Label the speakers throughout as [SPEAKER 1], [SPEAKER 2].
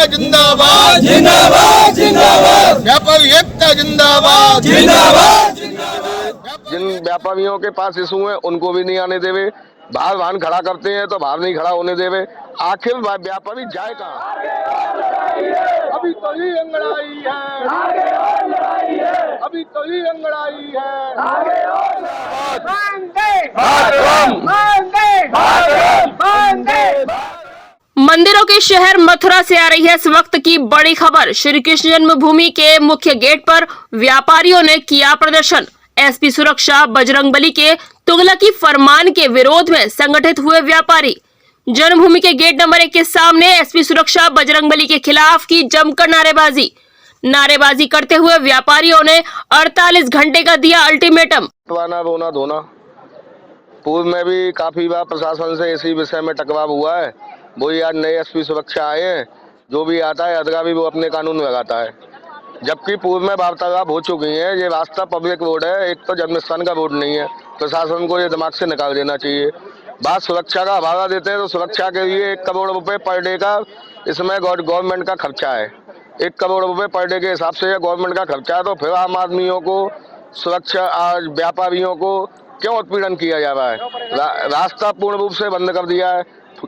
[SPEAKER 1] जिंदाबाद जिंदाबाद जिंदाबाद, व्यापारी एकता जिंदाबाद जिंदाबाद जिंदाबाद।
[SPEAKER 2] जिन व्यापारियों के पास इशू है उनको भी नहीं आने देवे, बाहर वाहन खड़ा करते हैं तो बाहर नहीं खड़ा होने देवे। आखिर व्यापारी जाए कहाँ? अभी तो ही अंगड़ाई है, अभी तो ही अंगड़ाई है।
[SPEAKER 3] मंदिरों के शहर मथुरा से आ रही है इस वक्त की बड़ी खबर। श्री कृष्ण जन्मभूमि के मुख्य गेट पर व्यापारियों ने किया प्रदर्शन। एसपी सुरक्षा बजरंगबली के तुगलकी फरमान के विरोध में संगठित हुए व्यापारी जन्मभूमि के गेट नंबर 1 के सामने एसपी सुरक्षा बजरंगबली के खिलाफ की जमकर नारेबाजी करते हुए व्यापारियों ने 48 घंटे का दिया अल्टीमेटम।
[SPEAKER 2] रोना धोना पूर्व में भी काफी बार प्रशासन से इसी विषय में टकराव हुआ है। वही आज नए एसपी सुरक्षा आए हैं, जो भी आता है अदगा भी वो अपने कानून लगाता है, जबकि पूर्व में वार्तालाप हो चुकी है। ये रास्ता पब्लिक रोड है, एक तो जन्मस्थान का रोड नहीं है। प्रशासन को ये दिमाग से निकाल देना चाहिए। बात सुरक्षा का हवाला देते हैं तो सुरक्षा के लिए 1 करोड़ रुपए पर डे का इसमें गवर्नमेंट का खर्चा है। 1 करोड़ रुपए पर डे के हिसाब से गवर्नमेंट का खर्चा है, तो फिर आम आदमियों को सुरक्षा व्यापारियों को क्यों उत्पीड़न किया जा रहा है? रास्ता पूर्ण रूप से बंद कर दिया है,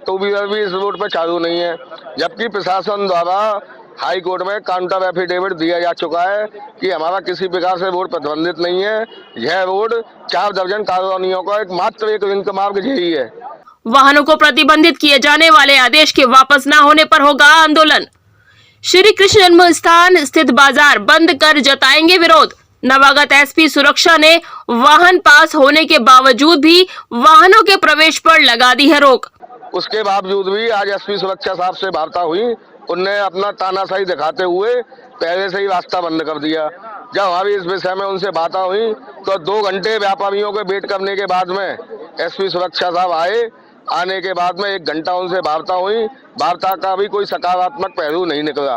[SPEAKER 2] टू व्हीलर भी इस रोड पर चालू नहीं है, जबकि प्रशासन द्वारा हाई कोर्ट में काउंटर एफिडेविट दिया जा चुका है कि हमारा किसी प्रकार से रोड प्रतिबंधित नहीं है। यह रोड 4 दर्जन कॉलोनियों का मात्र एक लिंक मार्ग यही है।
[SPEAKER 3] वाहनों को प्रतिबंधित किए जाने वाले आदेश के वापस न होने पर होगा आंदोलन। श्री कृष्ण जन्म स्थान स्थित बाजार बंद कर जताएंगे विरोध। नवागत एसपी सुरक्षा ने वाहन पास होने के बावजूद भी वाहनों के प्रवेश पर लगा दी है रोक।
[SPEAKER 2] उसके बावजूद भी आज एसपी सुरक्षा साहब से वार्ता हुई, उनने अपना तानाशाही दिखाते हुए पहले से ही रास्ता बंद कर दिया। जब हमारी इस विषय में उनसे बातें हुई तो 2 घंटे व्यापारियों के वेट करने के बाद में एसपी सुरक्षा साहब आए। आने के बाद में 1 घंटा उनसे वार्ता हुई, वार्ता का भी कोई सकारात्मक पहलू नहीं निकला।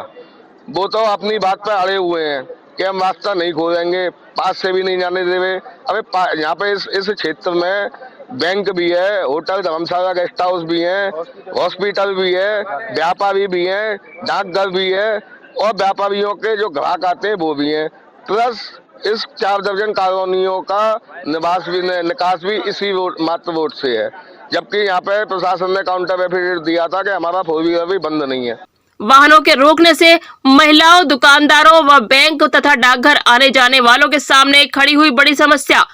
[SPEAKER 2] वो तो अपनी बात पर अड़े हुए हैं कि हम रास्ता नहीं खोलेंगे, पास से भी नहीं जाने देवे। अबे यहाँ पे इस क्षेत्र में बैंक भी है, होटल धर्मशाला गेस्ट हाउस भी है, हॉस्पिटल भी है, व्यापारी भी है, डाकघर भी है और व्यापारियों के जो ग्राहक आते हैं वो भी हैं। प्लस इस 4 दर्जन कॉलोनियों का निकास भी इसी मात्र रोड से है, जबकि यहाँ पे प्रशासन ने काउंटर एफिडेविट दिया था कि हमारा 4 व्हीलर भी बंद नहीं है।
[SPEAKER 3] वाहनों के रोकने से महिलाओं, दुकानदारों व बैंक तथा डाकघर आने जाने वालों के सामने खड़ी हुई बड़ी समस्या।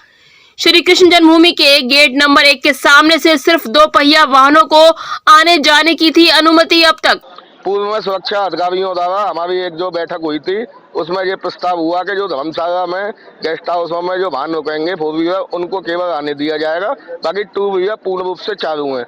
[SPEAKER 3] श्री कृष्ण जन्मभूमि के गेट नंबर 1 के सामने से सिर्फ 2 पहिया वाहनों को आने जाने की थी अनुमति अब तक।
[SPEAKER 2] पूर्व में सुरक्षा अधिकारियों द्वारा हमारी एक जो बैठक हुई थी, उसमें ये प्रस्ताव हुआ कि जो धर्मशाला में गेस्ट हाउसों में जो वाहन रुकेंगे 4 व्हीलर, उनको केवल आने दिया जाएगा, बाकी 2 व्हीलर पूर्ण रूप से चालू है।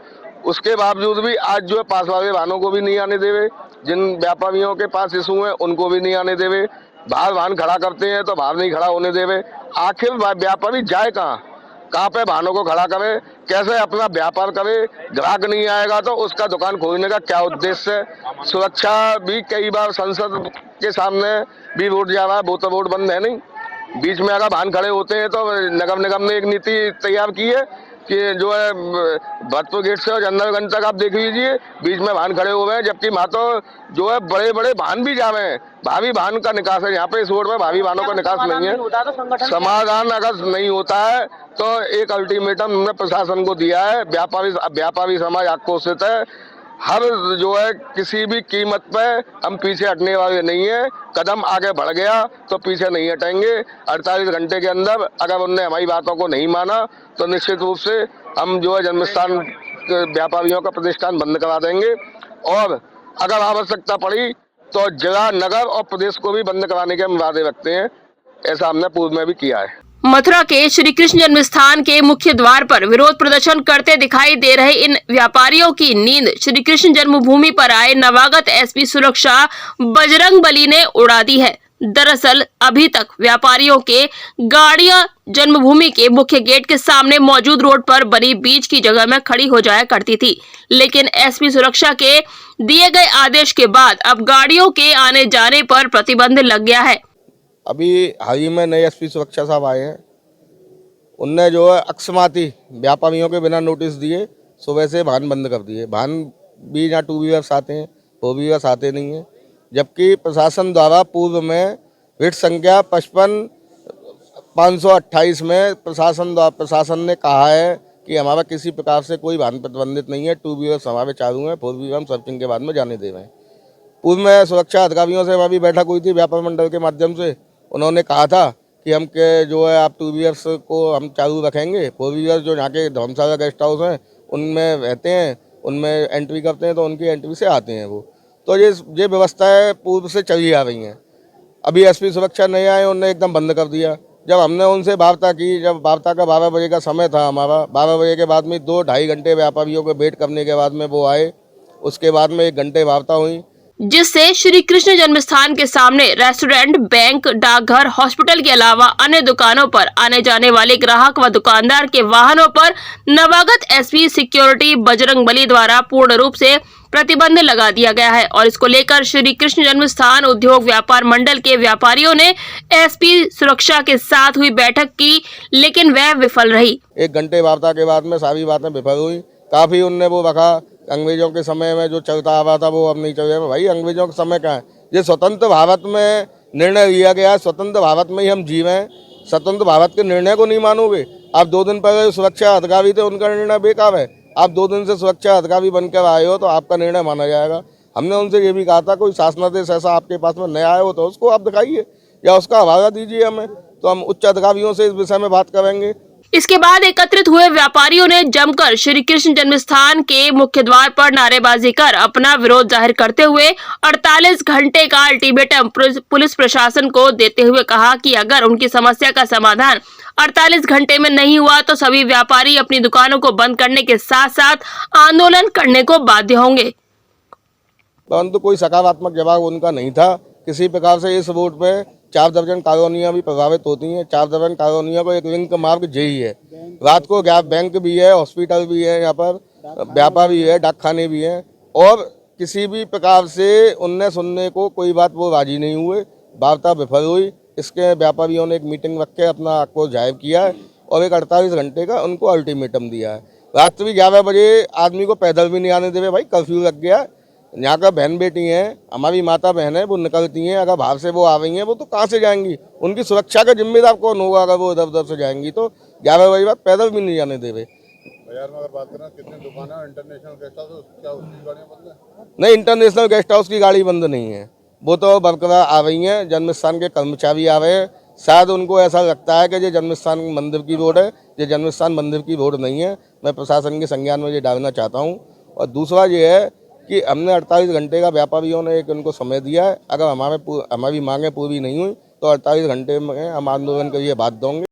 [SPEAKER 2] उसके बावजूद भी आज जो पास वाले वाहनों को भी नहीं आने देवे, जिन व्यापारियों के पास इशू है उनको भी नहीं आने देवे, बाहर वाहन खड़ा करते हैं तो बाहर नहीं खड़ा होने देवे। आखिर व्यापारी जाए कहाँ पे वाहनों को खड़ा करे, कैसे अपना व्यापार करे? ग्राहक नहीं आएगा तो उसका दुकान खोलने का क्या उद्देश्य है? सुरक्षा भी कई बार संसद के सामने भी रोड जा रहा है, वो तो रोड बंद है नहीं। बीच में अगर वाहन खड़े होते हैं तो नगर निगम ने एक नीति तैयार की है कि जो है भरतपुर गेट से और जनरलगंज तक आप देख लीजिए बीच में वाहन खड़े हुए हैं, जबकि वहाँ तो जो है बड़े बड़े वाहन भी जा रहे हैं। भारी वाहन का निकास है, यहाँ पे इस रोड में भारी वाहनों का निकास नहीं है। समाधान अगर नहीं होता है तो एक अल्टीमेटम हमने प्रशासन को दिया है। व्यापारी समाज आक्रोशित है। हर जो है किसी भी कीमत पे हम पीछे हटने वाले नहीं है। कदम आगे बढ़ गया तो पीछे नहीं हटेंगे। 48 घंटे के अंदर अगर उनने हमारी बातों को नहीं माना तो निश्चित रूप से हम जो है जन्मस्थान व्यापारियों का प्रतिष्ठान बंद करा देंगे, और अगर आवश्यकता पड़ी तो जिला, नगर और प्रदेश को भी बंद कराने के हम वादे रखते हैं। ऐसा हमने पूर्व में भी किया है।
[SPEAKER 3] मथुरा के श्री कृष्ण जन्म स्थान के मुख्य द्वार पर विरोध प्रदर्शन करते दिखाई दे रहे इन व्यापारियों की नींद श्री कृष्ण जन्मभूमि पर आए नवागत एसपी सुरक्षा बजरंगबली ने उड़ा दी है। दरअसल अभी तक व्यापारियों के गाड़ियां जन्मभूमि के मुख्य गेट के सामने मौजूद रोड पर बनी बीच की जगह में खड़ी हो जाया करती थी, लेकिन एसपी सुरक्षा के दिए गए आदेश के बाद अब गाड़ियों के आने जाने पर प्रतिबंध लग गया है।
[SPEAKER 4] अभी हाल ही में नए एसपी सुरक्षा साहब आए हैं, उनने जो है अकस्माती व्यापारियों के बिना नोटिस दिए सुबह से वाहन बंद कर दिए। वाहन भी यहाँ 2 व्हीलर्स आते हैं, 4 व्हीलर्स आते नहीं हैं। जबकि प्रशासन द्वारा पूर्व में रिट संख्या 55/528 में प्रशासन ने कहा है कि हमारा किसी प्रकार से कोई वाहन प्रतिबंधित नहीं है, 2 व्हीलर हमारे चालू हैं, 4 व्हीलर हम सर्चिंग के बाद में जाने दे रहे हैं। पूर्व में सुरक्षा अधिकारियों से हमारी बैठक हुई थी व्यापार मंडल के माध्यम से। उन्होंने कहा था कि हम के जो है आप 2 व्हीलर्स को हम चालू रखेंगे, 4 व्हीलर जो यहाँ के धर्मशाला गेस्ट हाउस हैं उनमें रहते हैं, उनमें एंट्री करते हैं तो उनकी एंट्री से आते हैं वो। तो ये व्यवस्थाएं पूर्व से चली आ रही हैं। अभी एसपी सुरक्षा नहीं आए, उन्होंने एकदम बंद कर दिया। जब हमने उनसे वार्ता की, जब वार्ता का 12 बजे का समय था हमारा, 12 बजे के बाद में 2-2.5 घंटे व्यापारियों को वेट करने के बाद में वो आए। उसके बाद में 1 घंटे वार्ता हुई,
[SPEAKER 3] जिससे श्री कृष्ण जन्मस्थान के सामने रेस्टोरेंट, बैंक, डाकघर, हॉस्पिटल के अलावा अन्य दुकानों पर आने जाने वाले ग्राहक व दुकानदार के वाहनों पर नवागत एसपी सिक्योरिटी बजरंगबली द्वारा पूर्ण रूप से प्रतिबंध लगा दिया गया है। और इसको लेकर श्री कृष्ण जन्मस्थान उद्योग व्यापार मंडल के व्यापारियों ने एसपी सुरक्षा के साथ हुई बैठक की, लेकिन वह विफल रही।
[SPEAKER 4] 1 घंटे वार्ता के बाद में सारी बातें विफल हुई। काफ़ी उनने वो रखा, अंग्रेजों के समय में जो चलता आ रहा था वो अब नहीं चल रहा। भाई अंग्रेजों के समय का है, ये स्वतंत्र भारत में निर्णय लिया गया है, स्वतंत्र भारत में ही हम जी रहे हैं। स्वतंत्र भारत के निर्णय को नहीं मानोगे? आप 2 दिन पहले सुरक्षा अधिकारी थे, उनका निर्णय बेकार है। आप 2 दिन से सुरक्षा अधिकारी बनकर आए हो तो आपका निर्णय माना जाएगा। हमने उनसे ये भी कहा था कोई शासनादेश ऐसा आपके पास में नया आया हो तो उसको आप दिखाइए या उसका हवाला दीजिए हमें, तो हम उच्च अधिकारियों से इस विषय में बात करेंगे।
[SPEAKER 3] इसके बाद एकत्रित हुए व्यापारियों ने जमकर श्री कृष्ण जन्मस्थान के मुख्य द्वार पर नारेबाजी कर अपना विरोध जाहिर करते हुए 48 घंटे का अल्टीमेटम पुलिस प्रशासन को देते हुए कहा कि अगर उनकी समस्या का समाधान 48 घंटे में नहीं हुआ तो सभी व्यापारी अपनी दुकानों को बंद करने के साथ साथ आंदोलन करने को बाध्य होंगे।
[SPEAKER 4] परंतु कोई सकारात्मक जवाब उनका नहीं था किसी प्रकार से। इस रूट पे 4 दर्जन कॉलोनियाँ भी प्रभावित होती हैं। 4 दर्जन कॉलोनियों को एक लिंक मार्ग यही है। रात को बैंक भी है, हॉस्पिटल भी है, यहाँ पर व्यापार भी है, डाकखाने भी हैं, और किसी भी प्रकार से उनने सुनने को कोई बात वो राजी नहीं हुए। वार्ता विफल हुई। इसके व्यापारियों ने एक मीटिंग रख के अपना आक्रोश जाहिर किया है और एक 48 घंटे का उनको अल्टीमेटम दिया है। रात्रि 11 बजे आदमी को पैदल भी नहीं आने देवे। भाई कर्फ्यू लग गया है। यहाँ का बहन बेटी हैं, हमारी माता बहन है, वो निकलती हैं, अगर बाहर से वो आ रही हैं वो तो कहाँ से जाएंगी? उनकी सुरक्षा का जिम्मेदार कौन होगा? अगर वो इधर उधर से जाएंगी तो 11 बजे बाद पैदल भी नहीं जाने देवे।
[SPEAKER 1] बाजार में अगर बात करें कितनी दुकानें हैं, इंटरनेशनल गेस्ट हाउस, क्या उसकी गाड़ियाँ बंद हैं?
[SPEAKER 4] नहीं, इंटरनेशनल गेस्ट हाउस की गाड़ी बंद नहीं है, वो तो बरकरार आ रही हैं। जन्मस्थान के कर्मचारी आ रहे हैं। शायद उनको ऐसा लगता है कि ये जन्मस्थान मंदिर की रोड है, ये जन्मस्थान मंदिर की रोड नहीं है। मैं प्रशासन के संज्ञान में ये डालना चाहता हूँ। और दूसरा ये है कि हमने 48 घंटे का व्यापारियों ने एक उनको समय दिया है। अगर हमारी मांगें पूरी नहीं हुई तो 48 घंटे में हम आंदोलन के लिए बाध्य होंगे।